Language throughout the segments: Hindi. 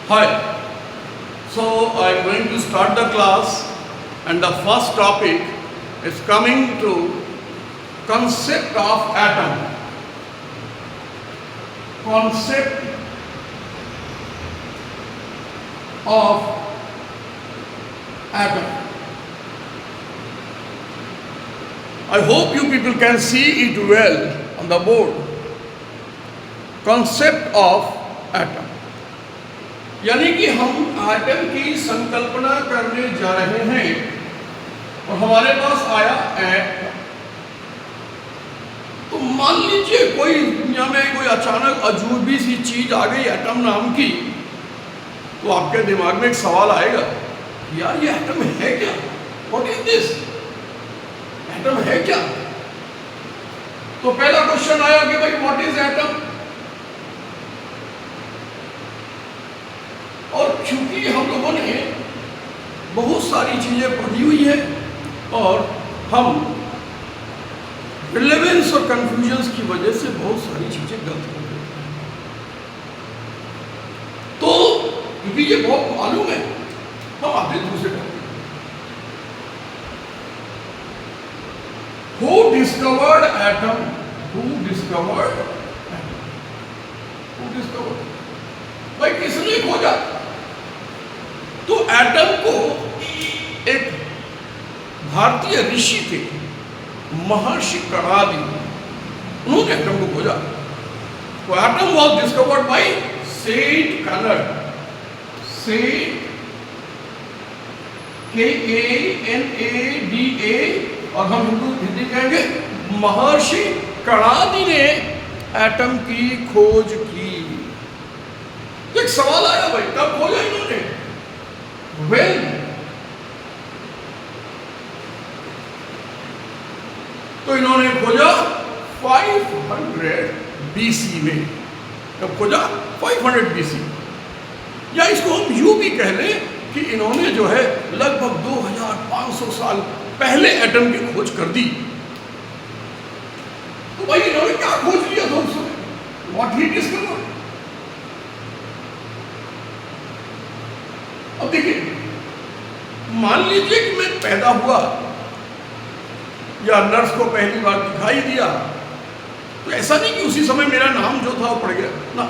Hi. So I'm going to start the class, and the first topic is coming to concept of atom. Concept of atom. I hope you people can see it well on the board. Concept of atom. यानी कि हम एटम की संकल्पना करने जा रहे हैं और हमारे पास आया एटम। तो मान लीजिए कोई दुनिया में कोई अचानक अजूबी सी चीज आ गई एटम नाम की, तो आपके दिमाग में एक सवाल आएगा, यार ये एटम है क्या? What is this? एटम है क्या? तो पहला क्वेश्चन आया कि भाई व्हाट इज एटम? और चूंकि हम लोगों ने बहुत सारी चीजें पढ़ी हुई है और हम रिलेवेंस और कंफ्यूजन्स की वजह से बहुत सारी चीजें गलत कर देते हैं। तो क्योंकि ये बहुत मालूम है, हम आते दूसरे topic. Who discovered atom? Who discovered atom? Who discovered? भाई किसने खोजा? तो एटम को एक भारतीय ऋषि थे, महर्षि कणादि, उन्होंने एटम को खोजा। तो atom was discovered by saint Kanad, saint KANADA, और हम हिंदी कहेंगे महर्षि कणादि ने एटम की खोज की। तो एक सवाल आया, भाई कब खोजा इन्होंने? When? तो इन्होंने खोजा 500 BC में। कब खोजा? 500 BC। या इसको हम यूं भी कह लें कि इन्होंने जो है लगभग 2500 साल पहले एटम की खोज कर दी। तो भाई इन्होंने क्या खोज लिया दोस्तों? What he discovered? अब देखिए, मान लीजिए कि मैं पैदा हुआ या नर्स को पहली बार दिखाई दिया, तो ऐसा नहीं कि उसी समय मेरा नाम जो था वो पड़ गया ना,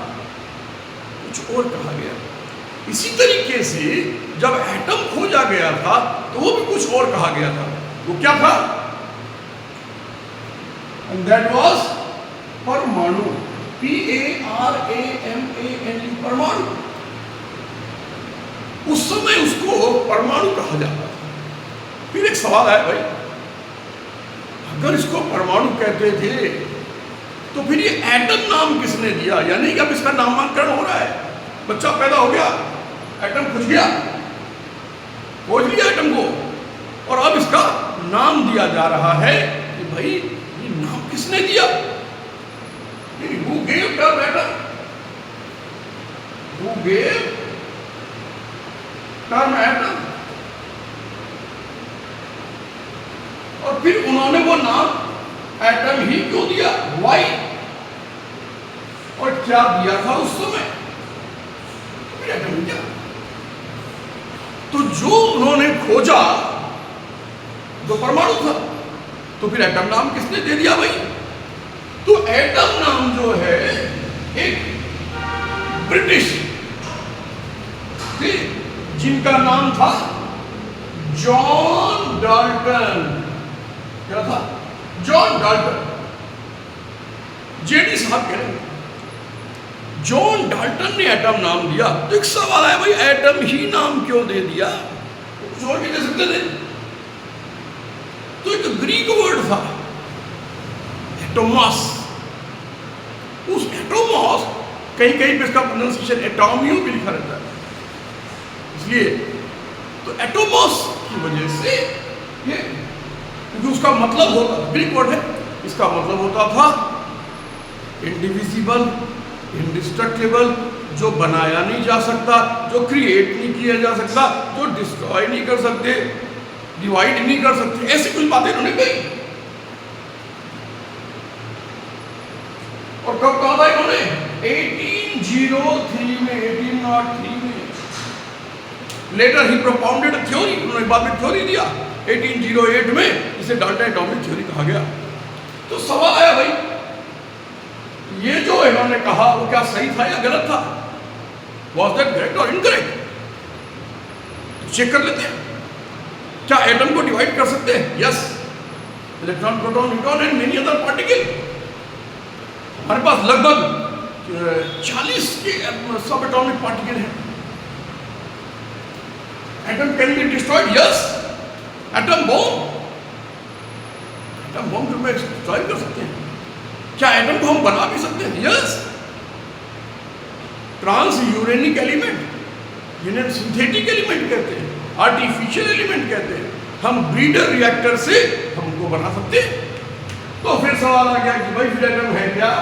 कुछ और कहा गया। इसी तरीके से जब एटम खोजा गया था तो वो भी कुछ और कहा गया था। वो क्या था? And that was परमाणु, PARAMANU, परमाणु। उस समय उसको परमाणु कहा जाता था। फिर एक सवाल आया, भाई अगर इसको परमाणु कहते थे तो फिर ये एटम नाम किसने दिया? यानी कि अब इसका नामकरण हो रहा है, बच्चा पैदा हो गया, एटम खुज गया, खोज लिया एटम को, और अब इसका नाम दिया जा रहा है कि भाई ये नाम किसने दिया? Who gave term atom? Who gave term atom? और फिर उन्होंने वो नाम एटम ही क्यों दिया? Why? और क्या दिया था उस समय? फिर एटम क्या? तो जो उन्होंने खोजा जो परमाणु था, तो फिर एटम नाम किसने दे दिया भाई? तो एटम नाम जो है एक ब्रिटिश थे जिनका नाम था जॉन डाल्टन। क्या था? John Dalton. जेडी साहब कह रहे हैं जॉन डाल्टन ने एटम नाम दिया। तो एक सवाल है, भाई एटम ही नाम क्यों दे दिया? कुछ और भी दे सकते थे। तो एक ग्रीक वर्ड था एटोमॉस। उस एटोमॉस, कहीं कहीं पे इसका प्रोनाउंसिएशन एटोमियो भी लिखा रहता है, इसलिए तो एटोमॉस की वजह से ये, क्योंकि उसका मतलब होता, ग्रीक वर्ड है, इसका मतलब होता था इंडिविजिबल, इंडिस्ट्रक्टिबल, जो बनाया नहीं जा सकता, जो क्रिएट नहीं किया जा सकता, जो डिस्ट्रॉय नहीं कर सकते, डिवाइड नहीं कर सकते, ऐसी कुछ बातें उन्होंने कही। और कब कहा था इन्होंने? 1803 में, 1803 में। लेटर ही प्रोपाउंडेड थ्योरी, उन्होंने बाद में थ्योरी दिया 1808 में, जिसे डाल्टन एटॉमिक थ्योरी कहा गया। तो सवाल आया भाई, ये जो इन्होंने कहा वो क्या सही था या गलत था? वॉज दैट करेक्ट और इनकरेक्ट? तो चेक कर लेते हैं। क्या एटम को डिवाइड कर सकते हैं? Yes, electron, proton, neutron and many other particle. हमारे पास लगभग 40 के सब एटॉमिक पार्टिकल हैं। Atom can be destroyed, yes. Atom bomb, atom bomb को हम डिस्ट्रॉय कर सकते हैं। क्या एटम को हम बना भी सकते हैं? यस। ट्रांस यूरेनिक एलिमेंट, जिन्हें सिंथेटिक एलिमेंट कहते हैं, आर्टिफिशियल एलिमेंट कहते हैं, हम ब्रीडर रिएक्टर से हम उनको बना सकते हैं। तो फिर सवाल आ गया कि भाई फिर एटम है क्या?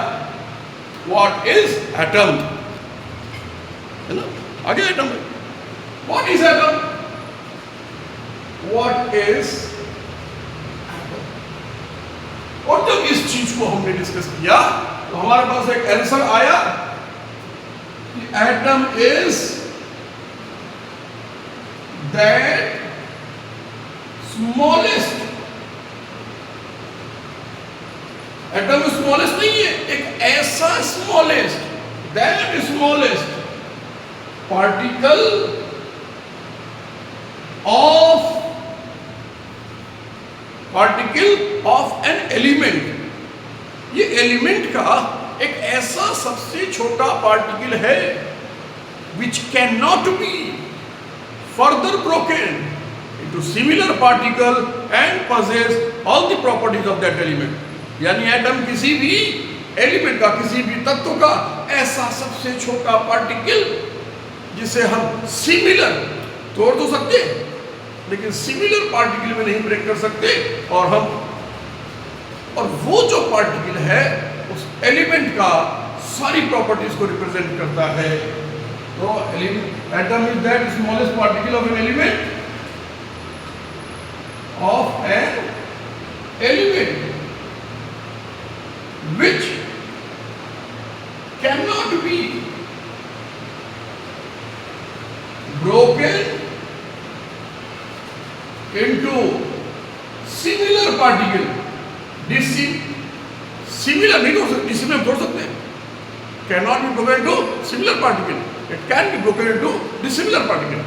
What is atom? है ना, आगे एटम है। What is atom? What is atom? और जब इस चीज को हमने डिस्कस किया तो हमारे पास एक आंसर आया कि atom is that smallest, atom smallest नहीं है, एक ऐसा smallest, that smallest particle of an element. ये एलिमेंट का एक ऐसा सबसे छोटा पार्टिकल है which cannot be further broken into similar particle and possess all the properties of that element। यानी एटम किसी भी एलिमेंट का, किसी भी तत्व का ऐसा सबसे छोटा पार्टिकल जिसे हम सिमिलर तोड़ तो सकते हैं लेकिन सिमिलर पार्टिकल में नहीं ब्रेक कर सकते, और वो जो पार्टिकल है उस एलिमेंट का सारी प्रॉपर्टीज को रिप्रेजेंट करता है। तो atom is that smallest particle of an element which cannot be broken into similar particle। Similar नहीं तोड़ सकते, डिसिमिलर तोड़ सकते हैं। cannot be broken into similar particle, it can be broken into dissimilar particle।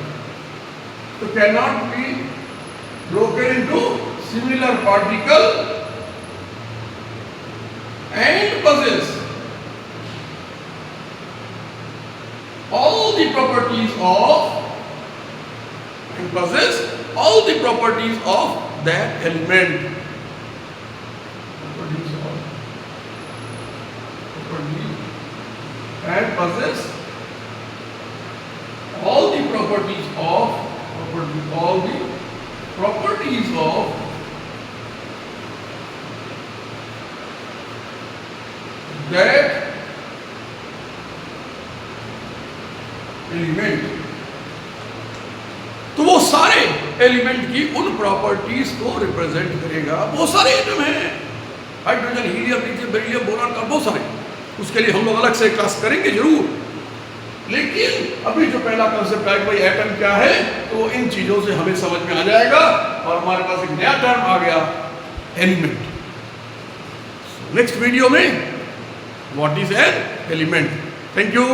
तो cannot be broken into similar particle and possess all the properties of that element। And possess all the properties of that element. तो वो सारे एलिमेंट की उन प्रॉपर्टीज को रिप्रेजेंट करेगा। बहुत सारे एटम हैं, hydrogen, helium, lithium, beryllium, boron का बहुत सारे। उसके लिए हम लोग अलग से क्लास करेंगे जरूर, लेकिन अभी जो पहला कंसेप्ट है भाई एटम क्या है, तो इन चीजों से हमें समझ में आ जाएगा और हमारे पास एक नया टर्म आ गया, एलिमेंट। नेक्स्ट वीडियो में what is an element. Thank you.